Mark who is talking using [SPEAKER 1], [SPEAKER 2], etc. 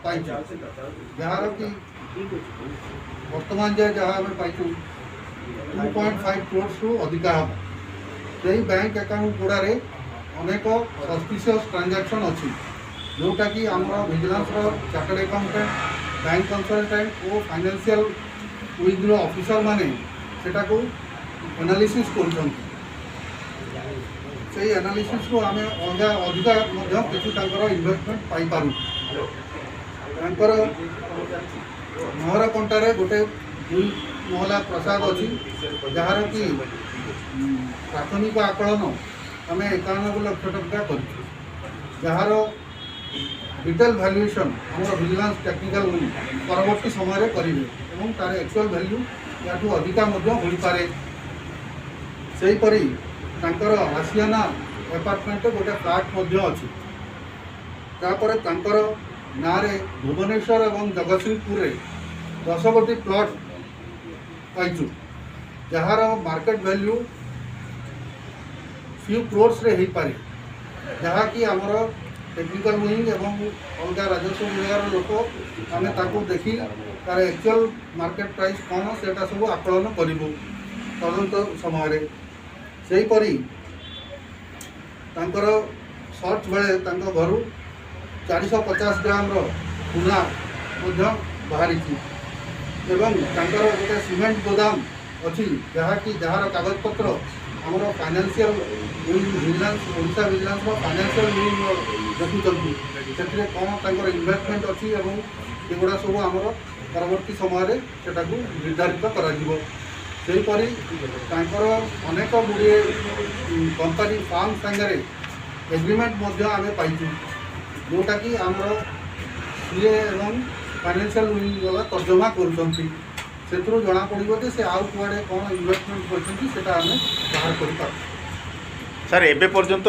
[SPEAKER 1] पाई jar कि वर्तमान जाए जहाँ आम पाई 2.5 करोड़ रु अधिका हम से बैंक अकाउंट गुड़े अनेक सस्पिशियस ट्रांजैक्शन अच्छी जोटा कि आम vigilance chartered accountant bank consultant और फाइनेंशियल विंग ऑफिसर माने सेटा को एनालिसिस कर एनालिसिस को आम अधिका किसी इन्वेस्टमेंट पाइपर नहर कंटारे गोटे 2 महला प्रसाद अच्छी जार कि प्राथमिक आकलन आम 91 लाख टका कर डिटेल भैल्यूएशन आम विजिलेंस टेक्निकल विंग परवर्ती समय करेंगे तार एक्चुअल भैल्यू या अधिका हो पारे सेहीपरी आसियाना अपार्टमेंट गोटे फ्लाट अच्छी तापर ना भुवनेश्वर और जगतसिंहपुर में 10 गोटी प्लट पाइचु जार मार्केट वैल्यू फ्यू क्रोर्स रे हो पारे जहाँकि आमर टेक्निकल विंग एवं अलग राजस्व विभाग लोक आम ताकू देखी तार एक्चुअल मार्केट प्राइस कौन से सब आकलन करूँ तदंत समय सेहीपरी सर्च बेले घर 450 ग्राम सुना बाहरी गोटे सीमेंट गोदाम अच्छी जहाँकि जार कागज पत्र आमर financial vigilance Odisha vigilance financial देखुं से कौन इन्वेस्टमेंट अच्छी एगुड़ा सब आमर परवर्ती समय निर्धारित करपरी अनेक गुड़े कंपनी फार्म सांगे एग्रीमेंट आम पाइचु जोटा कि आमर सीए एवं फाइनेंशियल विंग वाला तर्जमा करूँ जना पड़ो से आउ कुआड़े कौन इन्वेस्टमेंट करते आम बाहर कर
[SPEAKER 2] सर एबे पर्यंत